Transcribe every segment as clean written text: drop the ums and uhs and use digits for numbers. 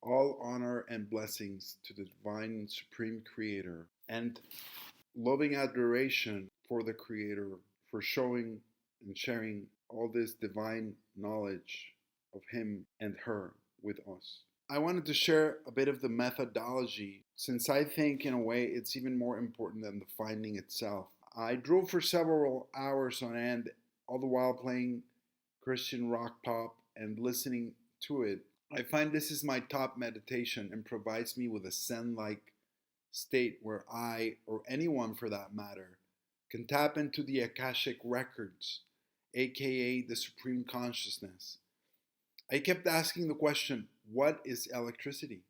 All honor and blessings to the divine and supreme creator, and loving adoration for the creator for showing and sharing all this divine knowledge of him and her with us. I wanted to share a bit of the methodology since I think, in a way, it's even more important than the finding itself. I drove for several hours on end, all the while playing Christian rock pop and listening to it. I find this is my top meditation and provides me with a Zen like state where I, or anyone for that matter, can tap into the Akashic records, aka the Supreme Consciousness. I kept asking the question, what is electricity?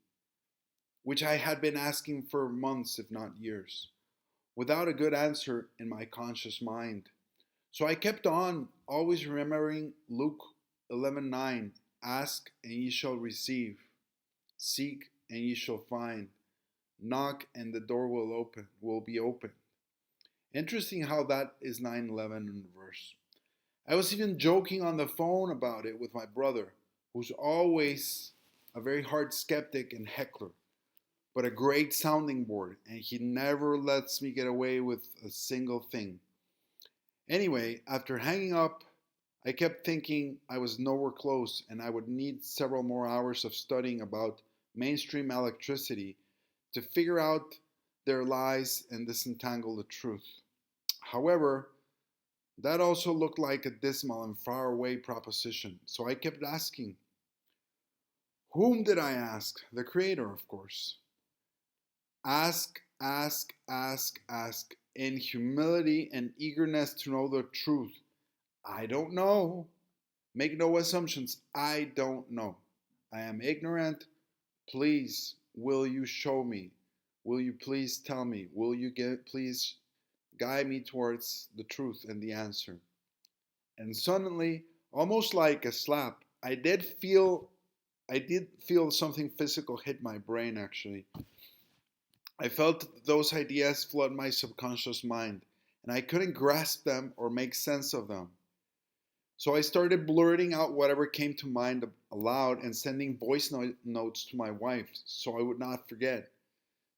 Which I had been asking for months, if not years, without a good answer in my conscious mind. So I kept on, always remembering Luke 11:9, ask and ye shall receive, seek and ye shall find, knock and the door will be open. Interesting how that is 9:11 in verse. I was even joking on the phone about it with my brother, who's always a very hard skeptic and heckler, but a great sounding board, and he never lets me get away with a single thing. Anyway, after hanging up, I kept thinking I was nowhere close and I would need several more hours of studying about mainstream electricity to figure out their lies and disentangle the truth. However, that also looked like a dismal and faraway proposition, so I kept asking. Whom did I ask? The Creator, of course. Ask, ask, ask, ask, in humility and eagerness to know the truth. I don't know. Make no assumptions. I don't know. I am ignorant. Please, will you show me? Will you please tell me? Will you please guide me towards the truth and the answer? And suddenly, almost like a slap, I did feel something physical hit my brain actually. I felt those ideas flood my subconscious mind, and I couldn't grasp them or make sense of them. So I started blurting out whatever came to mind aloud and sending voice notes to my wife so I would not forget.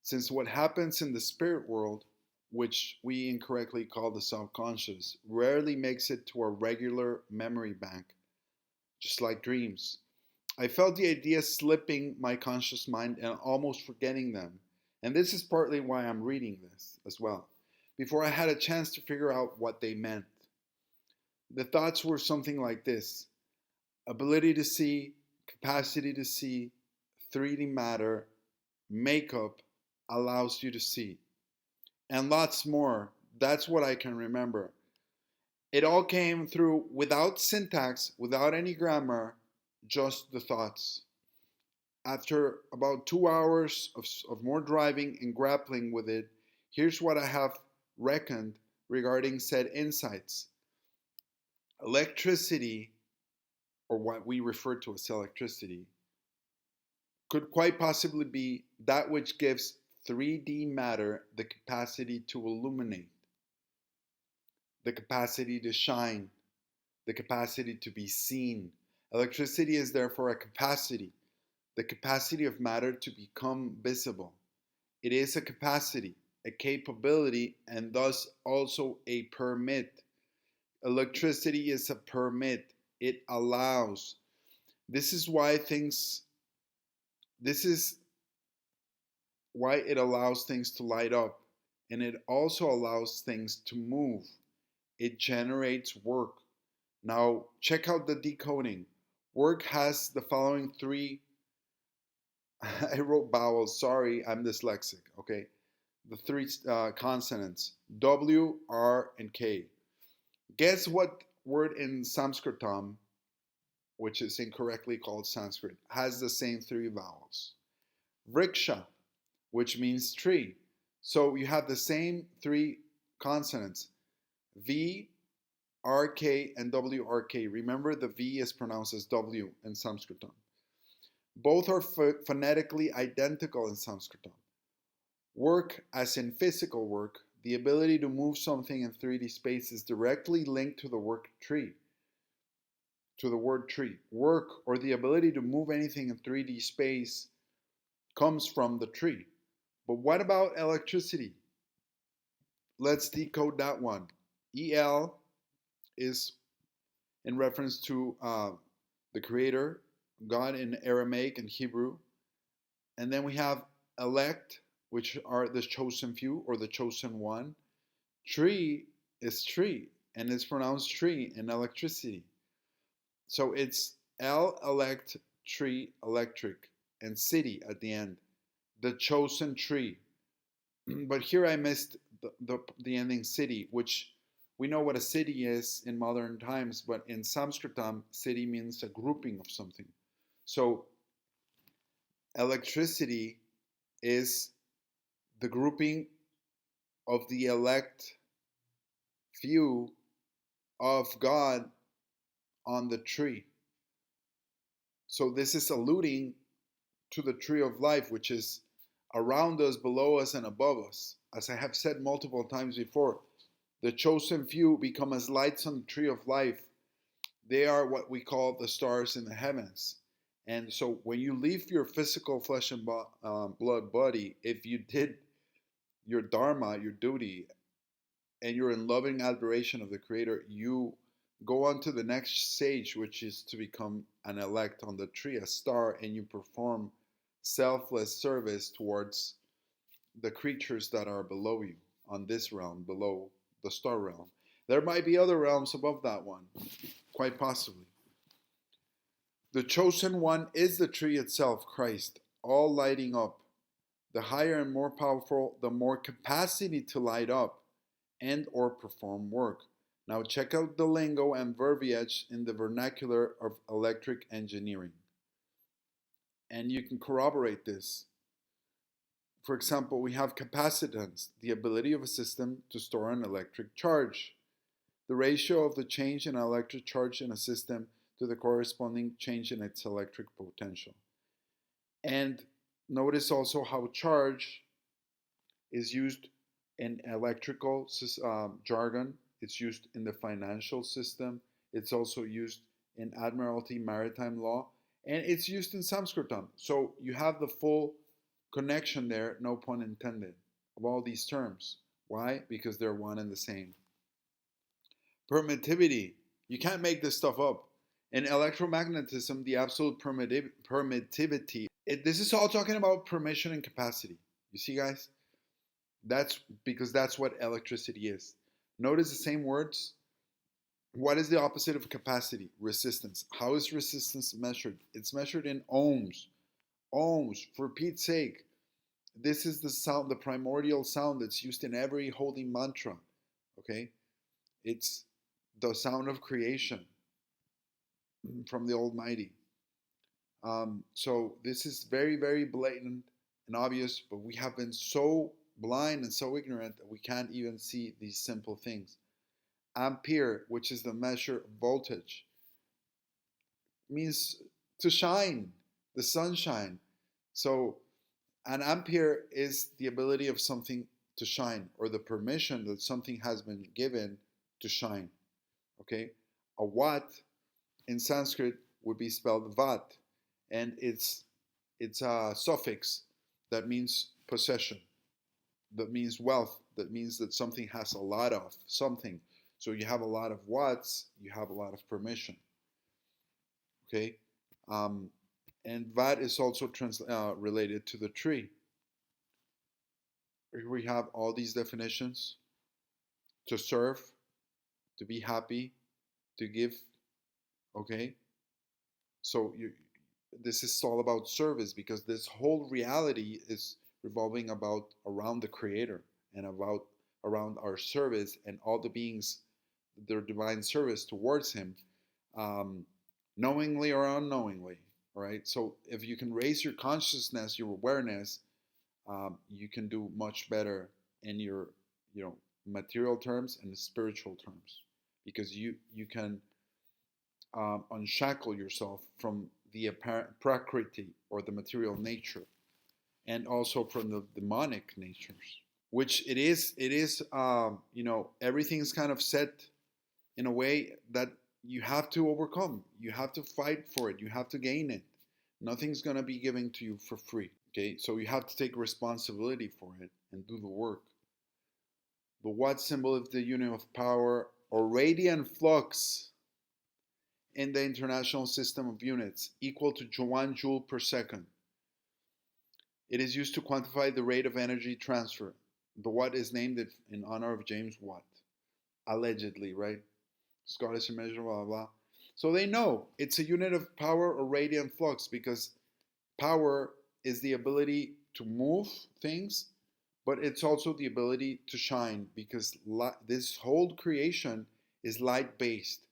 Since what happens in the spirit world, which we incorrectly call the subconscious, rarely makes it to a regular memory bank, just like dreams. I felt the ideas slipping my conscious mind and almost forgetting them. And this is partly why I'm reading this as well, before I had a chance to figure out what they meant. The thoughts were something like this: ability to see, capacity to see, 3D matter, makeup allows you to see, and lots more. That's what I can remember. It all came through without syntax, without any grammar, just the thoughts. After about 2 hours of more driving and grappling with it, here's what I have reckoned regarding said insights. Electricity, or what we refer to as electricity, could quite possibly be that which gives 3D matter the capacity to illuminate, the capacity to shine, the capacity to be seen. Electricity is therefore a capacity, the capacity of matter to become visible. It is a capacity, a capability, and thus also a permit. Electricity is a permit. It allows. This is why things this is why it allows things to light up, and it also allows things to move. It generates work. Now, check out the decoding. Work has the following three. I wrote vowels. Sorry, I'm dyslexic. Okay. The three consonants W, R, and K. Guess what word in Sanskritam, which is incorrectly called Sanskrit, has the same three vowels? Vriksha, which means tree. So you have the same three consonants, V, RK, and WRK. Remember, the V is pronounced as W in Sanskritam. Both are phonetically identical in Sanskritam. Work, as in physical work, the ability to move something in 3D space, is directly linked to the word tree. Work, or the ability to move anything in 3D space, comes from the tree. But what about electricity? Let's decode that one. El is in reference to the creator, God in Aramaic and Hebrew. And then we have elect, which are the chosen few or the chosen one. Tree is tree, and it's pronounced tree in electricity. So it's elect, tree, electric, and city at the end. The chosen tree. But here I missed the ending city, which we know what a city is in modern times, but in Sanskritam, city means a grouping of something. So electricity is the grouping of the elect few of God on the tree. So this is alluding to the tree of life, which is around us, below us, and above us. As I have said multiple times before, the chosen few become as lights on the tree of life. They are what we call the stars in the heavens. And so when you leave your physical flesh and blood body, if you did your dharma, your duty, and you're in loving adoration of the Creator, you go on to the next stage, which is to become an elect on the tree, a star, and you perform selfless service towards the creatures that are below you on this realm, below the star realm. There might be other realms above that one, quite possibly. The chosen one is the tree itself, Christ, all lighting up. The higher and more powerful, the more capacity to light up and or perform work. Now check out the lingo and verbiage in the vernacular of electric engineering. And you can corroborate this. For example, we have capacitance, the ability of a system to store an electric charge. The ratio of the change in an electric charge in a system to the corresponding change in its electric potential. And notice also how charge is used in electrical jargon. It's used in the financial system. It's also used in Admiralty maritime law. And it's used in Sanskritam. So you have the full connection there, no pun intended, of all these terms. Why? Because they're one and the same. Permittivity. You can't make this stuff up. In electromagnetism, the absolute permittivity. This is all talking about permission and capacity. You see, guys? That's because that's what electricity is. Notice the same words. What is the opposite of capacity? Resistance. How is resistance measured? It's measured in ohms. Ohms, for Pete's sake. This is the sound, the primordial sound that's used in every holy mantra. Okay? It's the sound of creation from the Almighty. So this is very, very blatant and obvious, but we have been so blind and so ignorant that we can't even see these simple things. Ampere, which is the measure of voltage, means to shine, the sunshine. So an ampere is the ability of something to shine, or the permission that something has been given to shine. Okay? A watt in Sanskrit would be spelled vat, and it's a suffix that means possession, that means wealth, that means that something has a lot of something. So you have a lot of watts, you have a lot of permission. Okay? And vat is also related to the tree. Here we have all these definitions: to serve, to be happy, to give. Okay? So this is all about service, because this whole reality is revolving around the Creator and around our service and all the beings, their divine service towards Him, knowingly or unknowingly. All right. So if you can raise your consciousness, your awareness, you can do much better in your material terms and spiritual terms, because you can unshackle yourself from the apparent prakriti, or the material nature, and also from the demonic natures, which it is everything's kind of set in a way that you have to overcome. You have to fight for it. You have to gain it. Nothing's going to be given to you for free. Okay, so you have to take responsibility for it and do the work. The Watt symbol is the unit of power or radiant flux in the international system of units, equal to 1 joule per second. It is used to quantify the rate of energy transfer. The Watt is named in honor of James Watt, allegedly, right? Scottish measure, blah, blah, blah. So they know it's a unit of power or radiant flux because power is the ability to move things, but it's also the ability to shine because this whole creation is light based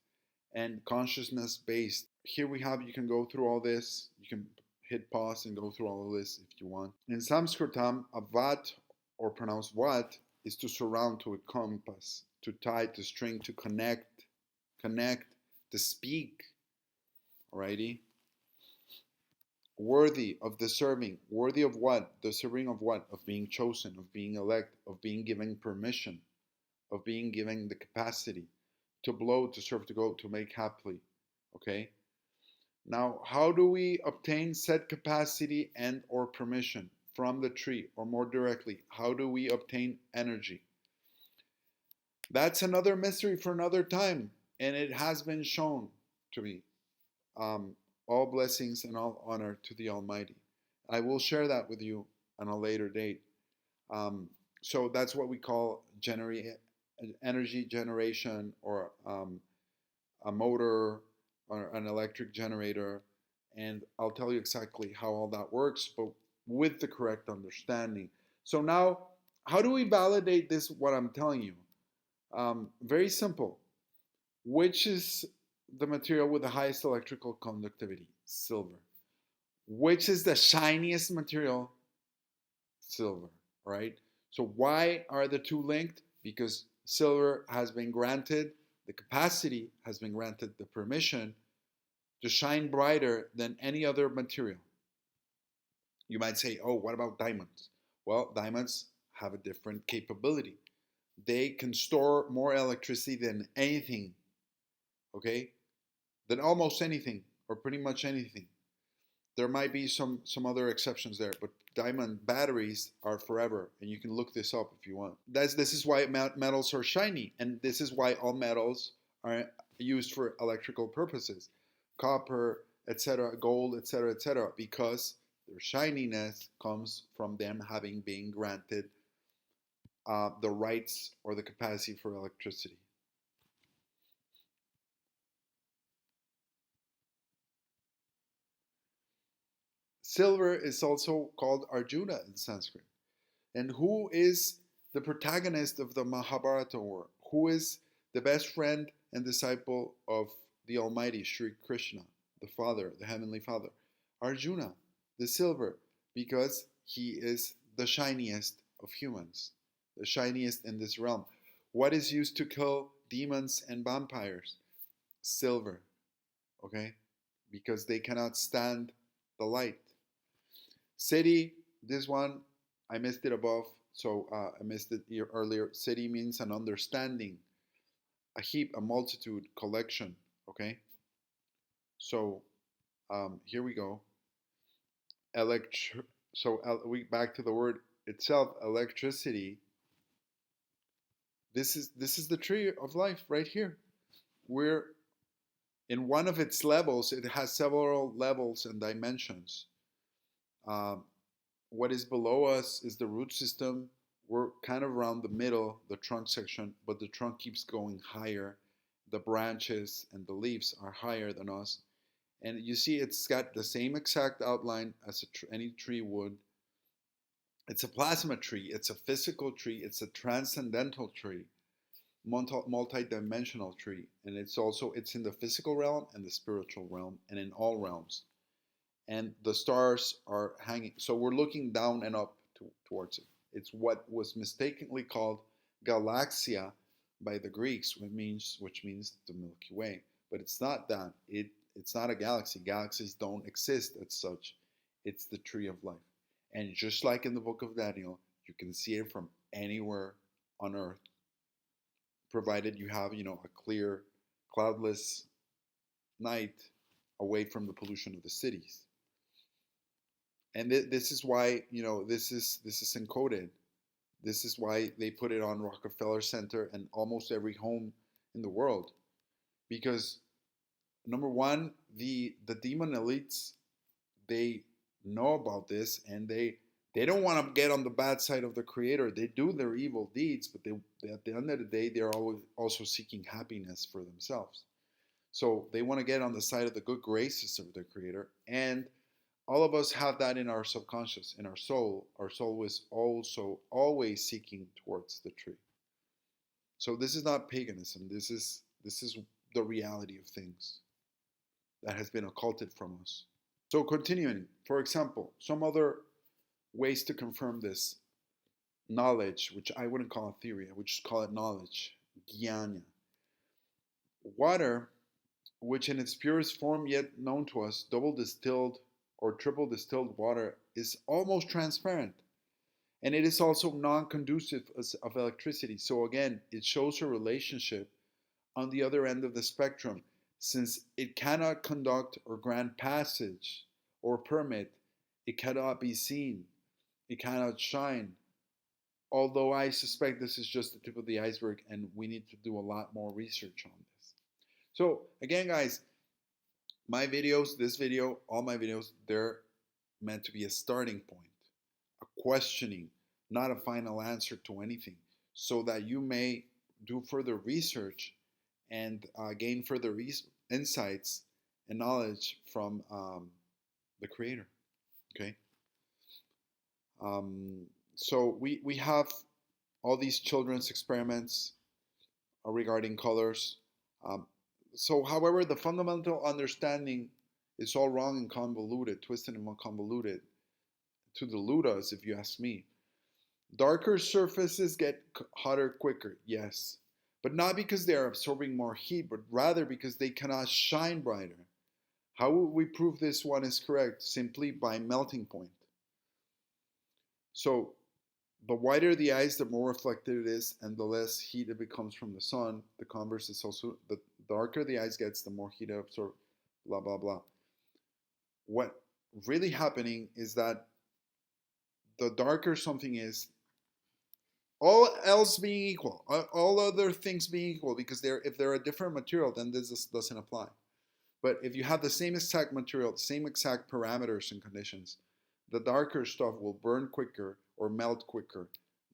and consciousness based. Here we have, you can go through all this. You can hit pause and go through all of this if you want. In Sanskritam, a vat, or pronounced wat, is to surround, to encompass, to tie, to string, to connect, to speak. Alrighty? Worthy of the serving. Worthy of what? The serving of what? Of being chosen, of being elect, of being given permission, of being given the capacity to blow, to serve, to go, to make happily. Okay? Now, how do we obtain said capacity and or permission from the tree? Or more directly, how do we obtain energy? That's another mystery for another time, and it has been shown to me. All blessings and all honor to the Almighty. I will share that with you on a later date. So that's what we call energy generation, or a motor, or an electric generator. And I'll tell you exactly how all that works, but with the correct understanding. So now, how do we validate this, what I'm telling you? Very simple. Which is the material with the highest electrical conductivity? Silver. Which is the shiniest material? Silver, right? So why are the two linked? Because silver has been granted the capacity, has been granted the permission to shine brighter than any other material. You might say, oh, what about diamonds? Well, diamonds have a different capability. They can store more electricity than anything, okay? Than almost anything, or pretty much anything. There might be some other exceptions there, but diamond batteries are forever, and you can look this up if you want. This is why metals are shiny, and this is why all metals are used for electrical purposes. Copper, etc., gold, etc., because their shininess comes from them having been granted the rights or the capacity for electricity. Silver is also called Arjuna in Sanskrit. And who is the protagonist of the Mahabharata war? Who is the best friend and disciple of the Almighty Sri Krishna, the Father, the Heavenly Father? Arjuna, the silver, because he is the shiniest of humans, the shiniest in this realm. What is used to kill demons and vampires? Silver, okay? Because they cannot stand the light. City, this one, I missed it above, so I missed it here earlier. City means an understanding, a heap, a multitude, collection, okay? So here we go. We back to the word itself, electricity. This is the tree of life right here. We're in one of its levels. It has several levels and dimensions. What is below us is the root system. We're kind of around the middle, the trunk section, but the trunk keeps going higher. The branches and the leaves are higher than us. And you see it's got the same exact outline as any tree would. It's a plasma tree. It's a physical tree. It's a transcendental tree, multi-dimensional tree. And it's in the physical realm and the spiritual realm and in all realms. And the stars are hanging. So we're looking down and up towards it. It's what was mistakenly called galaxia by the Greeks, which means the Milky Way. But it's not that. It's not a galaxy. Galaxies don't exist as such. It's the tree of life. And just like in the book of Daniel, you can see it from anywhere on earth, provided you have, a clear, cloudless night away from the pollution of the cities. And this is why, this is encoded. This is why they put it on Rockefeller Center and almost every home in the world. Because number one, the demon elites, they know about this, and they don't want to get on the bad side of the creator. They do their evil deeds, but they at the end of the day, they're always also seeking happiness for themselves. So they want to get on the side of the good graces of the creator. And all of us have that in our subconscious, in our soul. Our soul is also always seeking towards the tree. So this is not paganism. This is the reality of things that has been occulted from us. So continuing, for example, some other ways to confirm this knowledge, which I wouldn't call it theory, I would just call it knowledge, jnana. Water, which in its purest form yet known to us, double distilled or triple distilled water, is almost transparent. And it is also non-conducive of electricity. So again, it shows a relationship on the other end of the spectrum. Since it cannot conduct or grant passage or permit, it cannot be seen, it cannot shine. Although I suspect this is just the tip of the iceberg and we need to do a lot more research on this. So again, guys, my videos, this video, all my videos, they're meant to be a starting point, a questioning, not a final answer to anything, so that you may do further research and gain further insights and knowledge from the creator. Okay. So we have all these children's experiments regarding colors. So, however, the fundamental understanding is all wrong and convoluted, twisted and convoluted, to delude us, if you ask me. Darker surfaces get hotter quicker, yes, but not because they are absorbing more heat, but rather because they cannot shine brighter. How will we prove this one is correct? Simply by melting point. So the whiter the ice, the more reflected it is, and the less heat it becomes from the sun. The converse is also, the darker the ice gets, the more heat it absorbs, blah, blah, blah. What really happening is that the darker something is, all else being equal, all other things being equal, because if they're a different material, then this doesn't apply. But if you have the same exact material, the same exact parameters and conditions, the darker stuff will burn quicker or melt quicker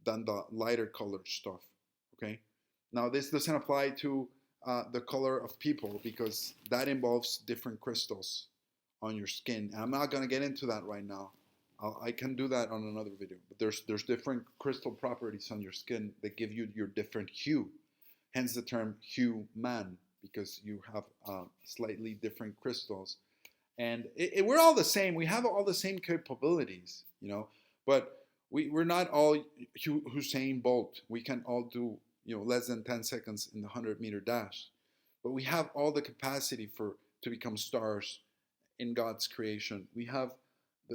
than the lighter colored stuff. Okay. Now this doesn't apply to the color of people, because that involves different crystals on your skin. And I'm not going to get into that right now. I can do that on another video. But there's different crystal properties on your skin that give you your different hue. Hence the term hue man, because you have slightly different crystals. And we're all the same. We have all the same capabilities, but we're not all Usain Bolt. We can all do, less than 10 seconds in the 100-meter dash. But we have all the capacity to become stars in God's creation. We have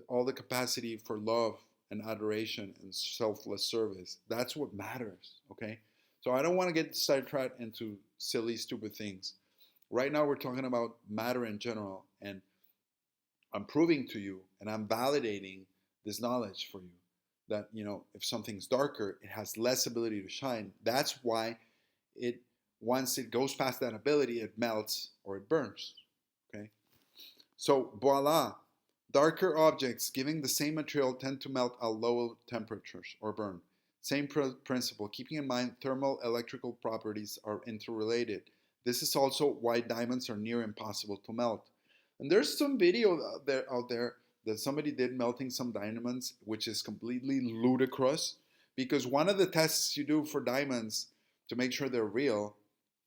all the capacity for love and adoration and selfless service. That's what matters, okay? So I don't want to get sidetracked into silly, stupid things. Right now we're talking about matter in general, and I'm proving to you and I'm validating this knowledge for you that, if something's darker, it has less ability to shine. That's why once it goes past that ability, it melts or it burns, okay? So voila, darker objects giving the same material tend to melt at lower temperatures or burn. Same principle, keeping in mind thermal electrical properties are interrelated. This is also why diamonds are near impossible to melt. And there's some video out there that somebody did melting some diamonds, which is completely ludicrous, because one of the tests you do for diamonds to make sure they're real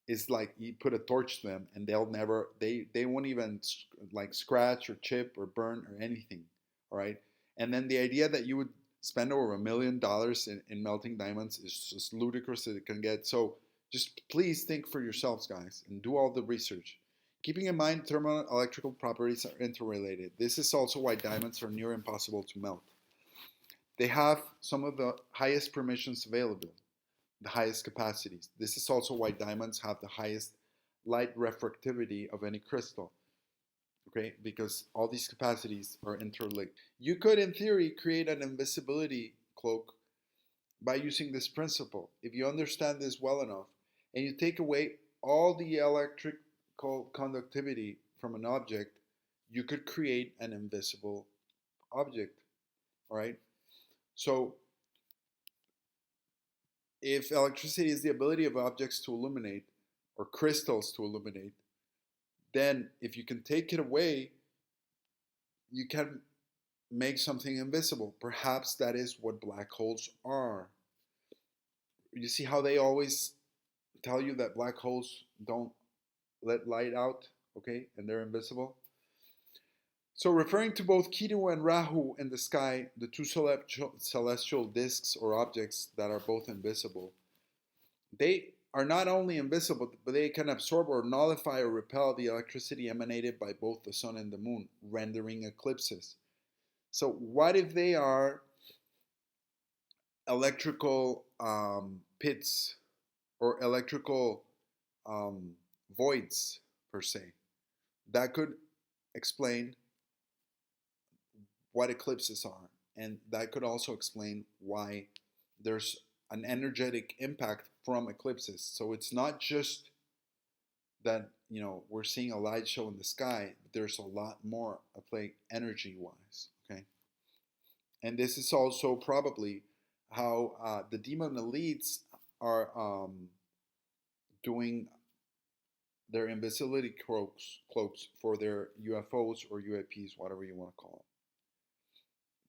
is like you put a torch to them and they won't even like scratch or chip or burn or anything. All right. And then the idea that you would spend over $1 million in melting diamonds is just ludicrous as it can get. So just please think for yourselves, guys, and do all the research. Keeping in mind thermal electrical properties are interrelated. This is also why diamonds are near impossible to melt. They have some of the highest permissions available, the highest capacities. This is also why diamonds have the highest light refractivity of any crystal. okay? Because all these capacities are interlinked. You could, in theory, create an invisibility cloak by using this principle. If you understand this well enough and you take away all the electrical conductivity from an object, you could create an invisible object, all right? So if electricity is the ability of objects to illuminate or crystals to illuminate, then if you can take it away, you can make something invisible. Perhaps that is what black holes are. You see how they always tell you that black holes don't let light out, okay, and they're invisible? So, referring to both Ketu and Rahu in the sky, the two celestial disks or objects that are both invisible, they are not only invisible, but they can absorb or nullify or repel the electricity emanated by both the sun and the moon, rendering eclipses. So, what if they are electrical pits or electrical voids, per se? That could explain what eclipses are. And that could also explain why there's an energetic impact from eclipses. So it's not just that, we're seeing a light show in the sky. There's a lot more at play energy wise. Okay. And this is also probably how the demon elites are doing their invisibility cloaks for their UFOs or UAPs, whatever you want to call it.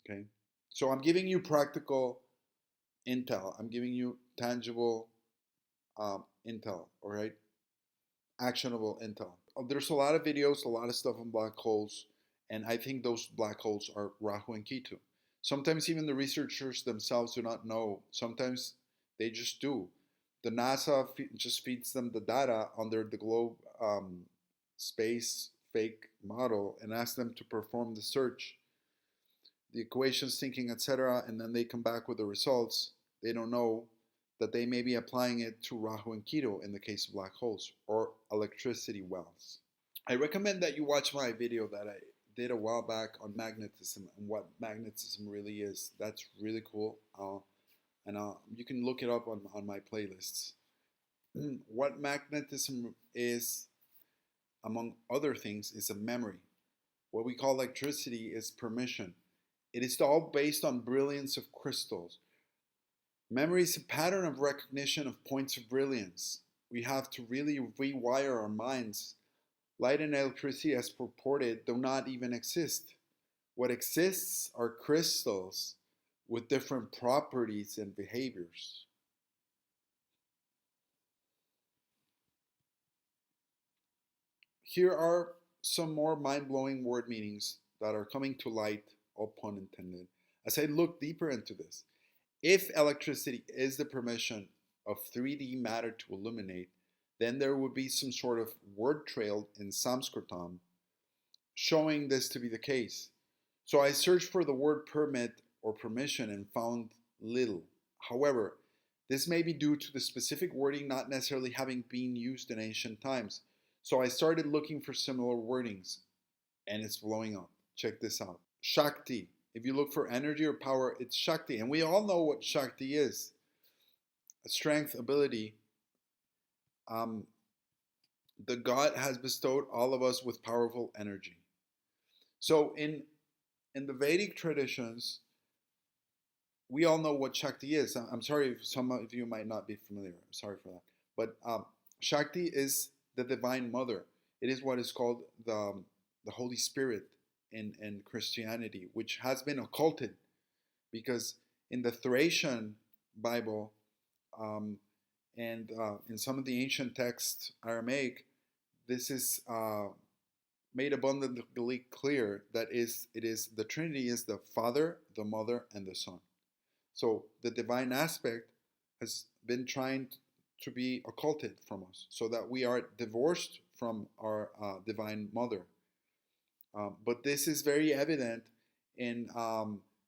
Okay. So I'm giving you practical intel. I'm giving you tangible intel, all right? Actionable intel. There's a lot of videos, a lot of stuff on black holes, and I think those black holes are Rahu and Ketu. Sometimes even the researchers themselves do not know. Sometimes they just do. The NASA just feeds them the data under the globe space fake model and asks them to perform the search, the equations, thinking, etc., and then they come back with the results. They don't know that they may be applying it to Rahu and Ketu in the case of black holes or electricity wells. I recommend that you watch my video that I did a while back on magnetism and what magnetism really is. That's really cool. And you can look it up on my playlists. What magnetism is, among other things, is a memory. What we call electricity is permission. It is all based on brilliance of crystals. Memory is a pattern of recognition of points of brilliance. We have to really rewire our minds. Light and electricity, as purported, do not even exist. What exists are crystals with different properties and behaviors. Here are some more mind-blowing word meanings that are coming to light, all pun intended, as I look deeper into this. If electricity is the permission of 3D matter to illuminate, then there would be some sort of word trail in Sanskritam showing this to be the case. So I searched for the word permit or permission and found little. However, this may be due to the specific wording not necessarily having been used in ancient times. So I started looking for similar wordings, and it's blowing up. Check this out. Shakti. If you look for energy or power, it's Shakti. And we all know what Shakti is. Strength, ability. The God has bestowed all of us with powerful energy. So in the Vedic traditions, we all know what Shakti is. I'm sorry if some of you might not be familiar. I'm sorry for that. But Shakti is the Divine Mother. It is what is called the Holy Spirit in Christianity, which has been occulted because in the Thracian Bible and in some of the ancient texts, Aramaic, this is made abundantly clear that it is the Trinity is the Father, the Mother, and the Son. So the divine aspect has been trying to be occulted from us, so that we are divorced from our divine Mother. But this is very evident in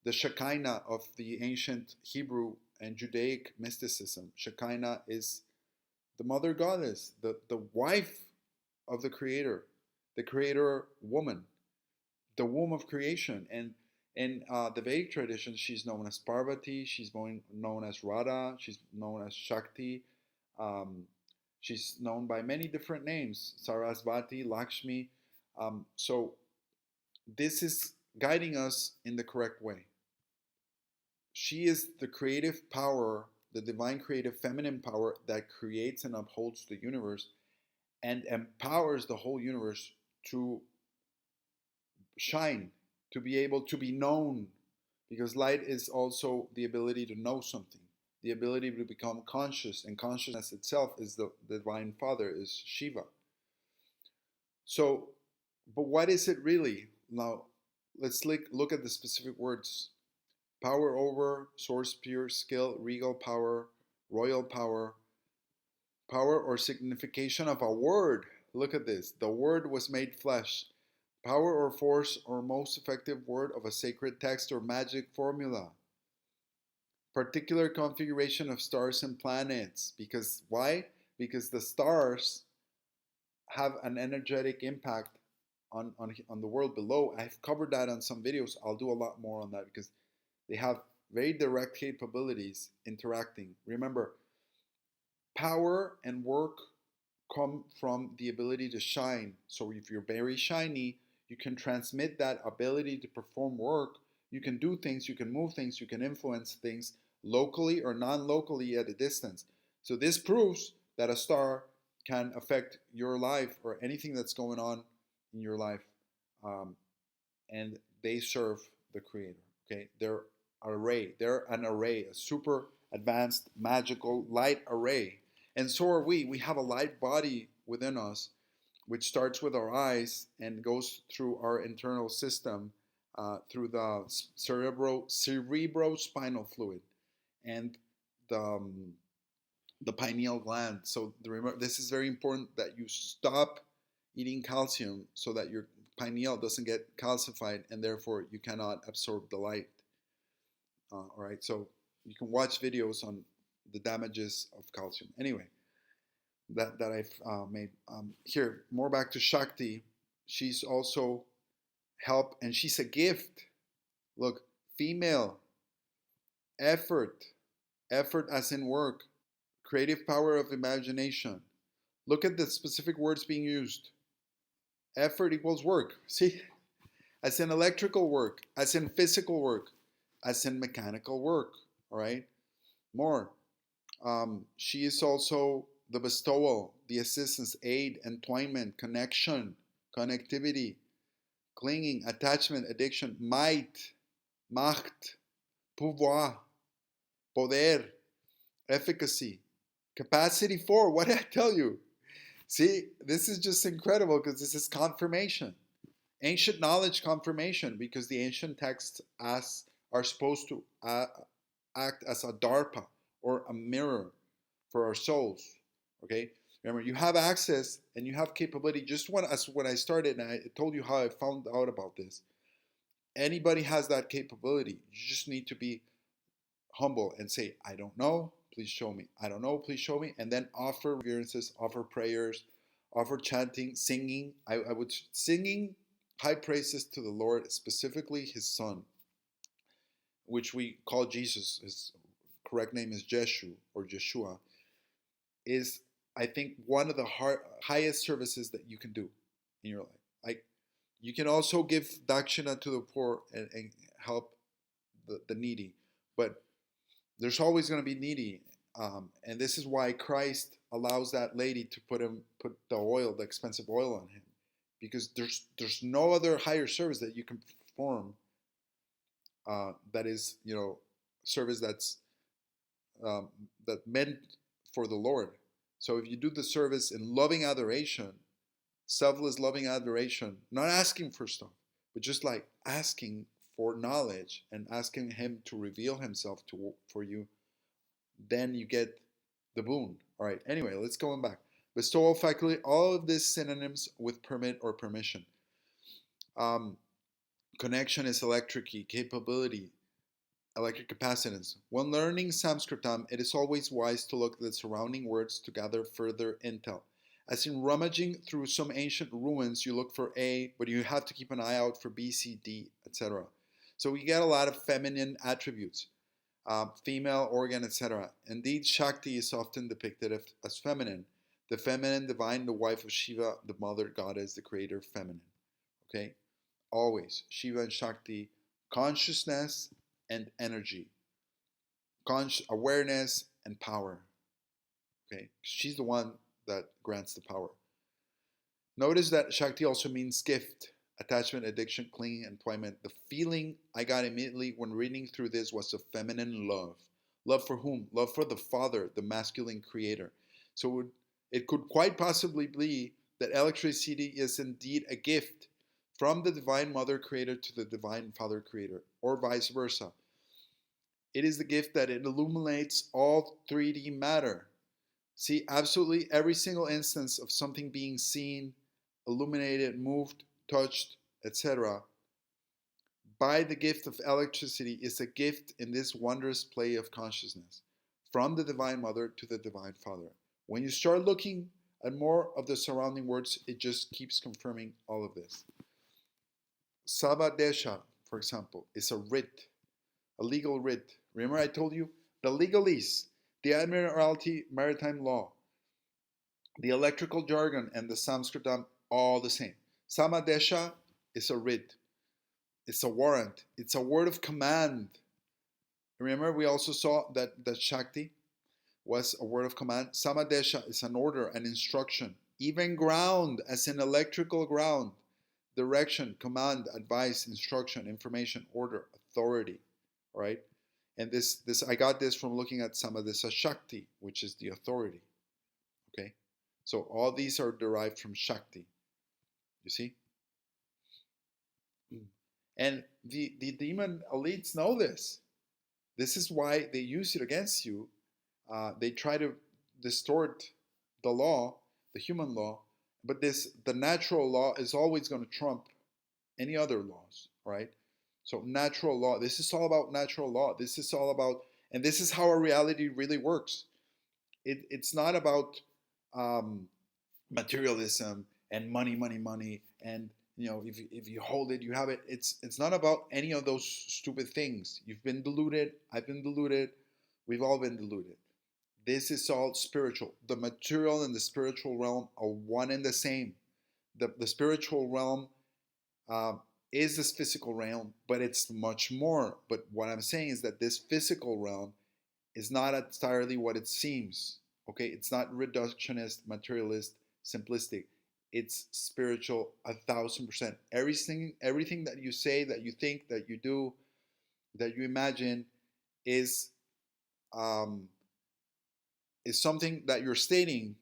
the Shekinah of the ancient Hebrew and Judaic mysticism. Shekinah is the mother goddess, the wife of the Creator, the creator woman, the womb of creation. And in the Vedic tradition, she's known as Parvati, she's known as Radha, she's known as Shakti. Um, she's known by many different names, Sarasvati, Lakshmi. So this is guiding us in the correct way. She is the creative power, the divine creative feminine power that creates and upholds the universe and empowers the whole universe to shine, to be able to be known. Because light is also the ability to know something, the ability to become conscious, and consciousness itself is the divine father, is Shiva. So, but what is it really? Now, let's look at the specific words: power over, source, pure, skill, regal power, royal power, power or signification of a word. Look at this. The word was made flesh. Power or force or most effective word of a sacred text or magic formula. Particular configuration of stars and planets. Because why? Because the stars have an energetic impact on the world below. I've covered that on some videos. I'll do a lot more on that because they have very direct capabilities interacting. Remember, power and work come from the ability to shine. So if you're very shiny, you can transmit that ability to perform work. You can do things, you can move things, you can influence things locally or non-locally at a distance. So this proves that a star can affect your life or anything that's going on in your life. Um, and they serve the creator. Okay, they're an array, a super advanced magical light array. And so are we. We have a light body within us, which starts with our eyes and goes through our internal system, through the cerebrospinal fluid and the pineal gland. So remember, this is very important that you stop eating calcium so that your pineal doesn't get calcified and therefore you cannot absorb the light. All right, so you can watch videos on the damages of calcium. Anyway, that I've made. Here, more back to Shakti. She's also help, and she's a gift. Look, female, effort, effort as in work, creative power of imagination. Look at the specific words being used. Effort equals work. See, as in electrical work, as in physical work, as in mechanical work. All right, more. She is also the bestowal, the assistance, aid, entwinement, connection, connectivity, clinging, attachment, addiction, might, macht, pouvoir, poder, efficacy, capacity for. What did I tell you? See, this is just incredible because this is confirmation. Ancient knowledge confirmation, because the ancient texts are supposed to act as a DARPA or a mirror for our souls. Okay, remember, you have access and you have capability. Just when I started, and I told you how I found out about this. Anybody has that capability. You just need to be humble and say, I don't know, please show me. I don't know, please show me. And then offer reverences, offer prayers, offer chanting, singing. I would singing high praises to the Lord, specifically his son, which we call Jesus. His correct name is Jeshu or Jeshua, is, I think, one of the highest services that you can do in your life. Like, you can also give dakshina to the poor and help the needy, but there's always going to be needy, and this is why Christ allows that lady to put the oil, the expensive oil, on him, because there's no other higher service that you can perform, that is, service that's that meant for the Lord. So if you do the service in loving adoration, selfless loving adoration, not asking for stuff, but just like asking for knowledge and asking him to reveal himself for you, then you get the boon. All right, anyway, let's go on back. Bestowal, faculty, all of these synonyms with permit or permission. Connection is electric capability, electric capacitance. When learning Sanskritam, it is always wise to look at the surrounding words to gather further intel. As in rummaging through some ancient ruins, you look for A, but you have to keep an eye out for B, C, D, etc. So we get a lot of feminine attributes, female organ, etc. Indeed, Shakti is often depicted as feminine. The feminine divine, the wife of Shiva, the mother goddess, the creator feminine. Okay? Always. Shiva and Shakti, consciousness and energy, awareness and power. Okay? She's the one that grants the power. Notice that Shakti also means gift, attachment, addiction, clinging, employment. The feeling I got immediately when reading through this was of feminine love. Love for whom? Love for the Father, the masculine creator. So it could quite possibly be that electricity is indeed a gift from the Divine Mother Creator to the Divine Father Creator, or vice versa. It is the gift that it illuminates all 3D matter. See, absolutely every single instance of something being seen, illuminated, moved, touched, etc., by the gift of electricity is a gift in this wondrous play of consciousness, from the Divine Mother to the Divine Father. When you start looking at more of the surrounding words, it just keeps confirming all of this. Sabadesha, for example, is a writ, a legal writ. Remember I told you? The legalese, the Admiralty Maritime Law, the electrical jargon, and the Sanskritam, all the same. Samadesha is a writ. It's a warrant. It's a word of command. Remember, we also saw that Shakti was a word of command. Samadesha is an order, an instruction. Even ground, as in electrical ground. Direction, command, advice, instruction, information, order, authority. All right? And this I got this from looking at Samadesha Shakti, which is the authority. Okay? So all these are derived from Shakti. You see? And the demon elites know this. This is why they use it against you. They try to distort the law, the human law, but the natural law is always going to trump any other laws, right? So natural law, this is all about natural law. This is all about, and this is how our reality really works. It's not about materialism and money, money, money, and if you hold it, you have it. It's not about any of those stupid things. You've been deluded. I've been deluded. We've all been deluded. This is all spiritual. The material and the spiritual realm are one and the same. The spiritual realm is this physical realm, but it's much more. But what I'm saying is that this physical realm is not entirely what it seems. Okay, it's not reductionist, materialist, simplistic. It's spiritual 1,000%. Everything that you say, that you think, that you do, that you imagine is something that you're stating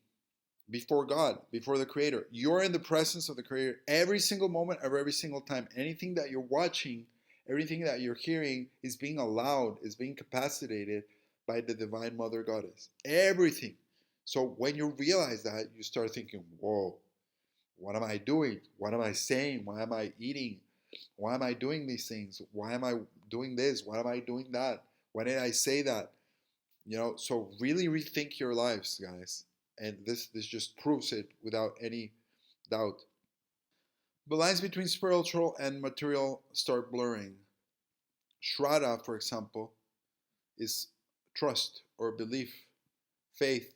before God, before the Creator. You're in the presence of the Creator every single moment of every single time. Anything that you're watching, everything that you're hearing is being allowed, is being capacitated by the Divine Mother Goddess. Everything. So when you realize that, you start thinking, whoa, what am I doing? What am I saying? Why am I eating? Why am I doing these things? Why am I doing this? Why am I doing that? Why did I say that? So really rethink your lives, guys. And this just proves it without any doubt. The lines between spiritual and material start blurring. Shraddha, for example, is trust or belief, faith,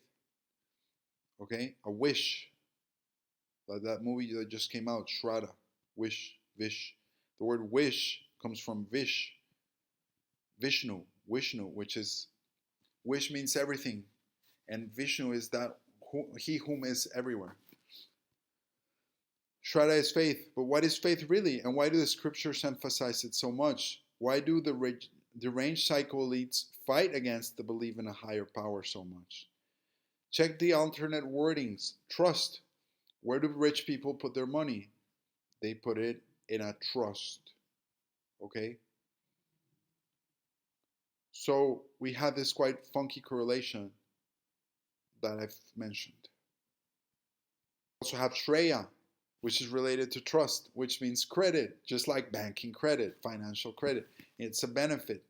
okay? A wish. Like that movie that just came out, Shraddha, wish, vish. The word wish comes from Vishnu, wish means everything. And Vishnu is that he whom is everywhere. Shraddha is faith, but what is faith really? And why do the scriptures emphasize it so much? Why do the deranged psycho elites fight against the belief in a higher power so much? Check the alternate wordings. Trust. Where do rich people put their money? They put it in a trust. Okay? So we have this quite funky correlation that I've mentioned. We also have Shreya, which is related to trust, which means credit, just like banking credit, financial credit. It's a benefit.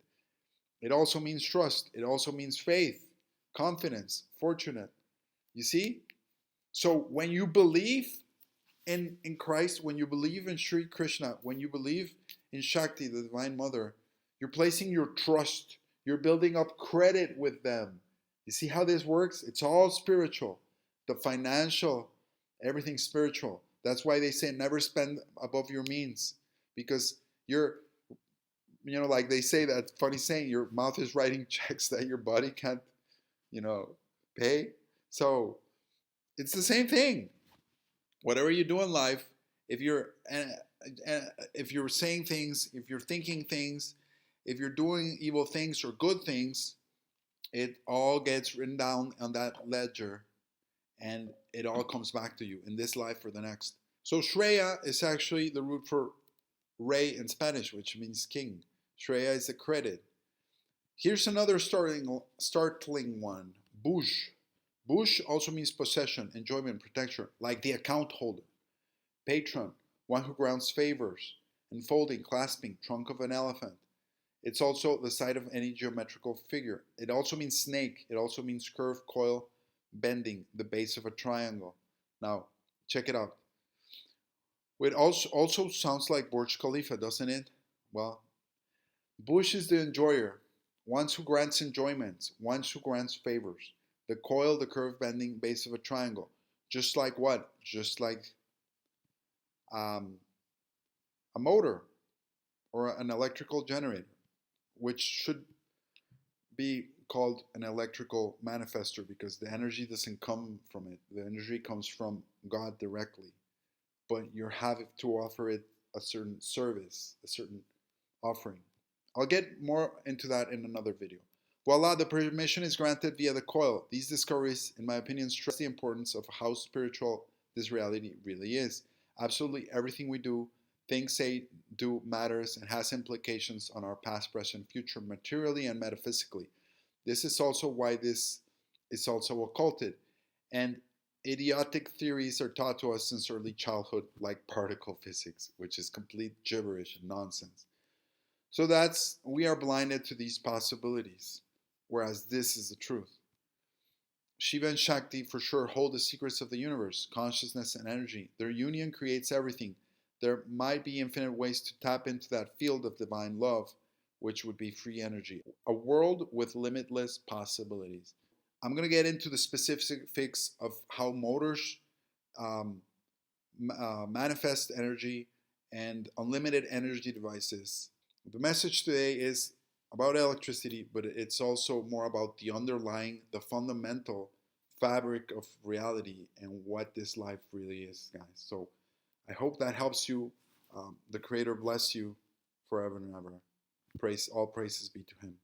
It also means trust. It also means faith, confidence, fortunate. You see? So when you believe in Christ, when you believe in Sri Krishna, when you believe in Shakti, the Divine Mother, you're placing your trust. You're building up credit with them. You see how this works? It's all spiritual. The financial, everything's spiritual. That's why they say never spend above your means. Because you're, like they say that funny saying, your mouth is writing checks that your body can't, you know, pay. So it's the same thing. Whatever you do in life, if you're if you're saying things, if you're thinking things, if you're doing evil things or good things, it all gets written down on that ledger, and it all comes back to you in this life or the next. So Shreya is actually the root for rey in Spanish, which means king. Shreya is a credit. Here's another startling one. Bush. Bush also means possession, enjoyment, protection, like the account holder. Patron, one who grants favors. Enfolding, clasping, trunk of an elephant. It's also the side of any geometrical figure. It also means snake. It also means curve, coil, bending, the base of a triangle. Now, check it out. It also sounds like Burj Khalifa, doesn't it? Well, Bush is the enjoyer, one who grants enjoyments, one who grants favors. The coil, the curve, bending base of a triangle. Just like what? Just like um, a motor or an electrical generator, which should be called an electrical manifester because the energy doesn't come from it. The energy comes from God directly. But you're having to offer it a certain service, a certain offering. I'll get more into that in another video. Voila, the permission is granted via the coil. These discoveries, in my opinion, stress the importance of how spiritual this reality really is. Absolutely everything we do, think, say, do matters and has implications on our past, present, future, materially and metaphysically. This is also why this is also occulted. And idiotic theories are taught to us since early childhood, like particle physics, which is complete gibberish and nonsense. So we are blinded to these possibilities, whereas this is the truth. Shiva and Shakti for sure hold the secrets of the universe, consciousness and energy. Their union creates everything. There might be infinite ways to tap into that field of divine love, which would be free energy. A world with limitless possibilities. I'm going to get into the specifics of how motors um, manifest energy and unlimited energy devices. The message today is about electricity, but it's also more about the underlying, the fundamental fabric of reality and what this life really is, guys. So I hope that helps you. The Creator bless you forever and ever. All praises be to Him.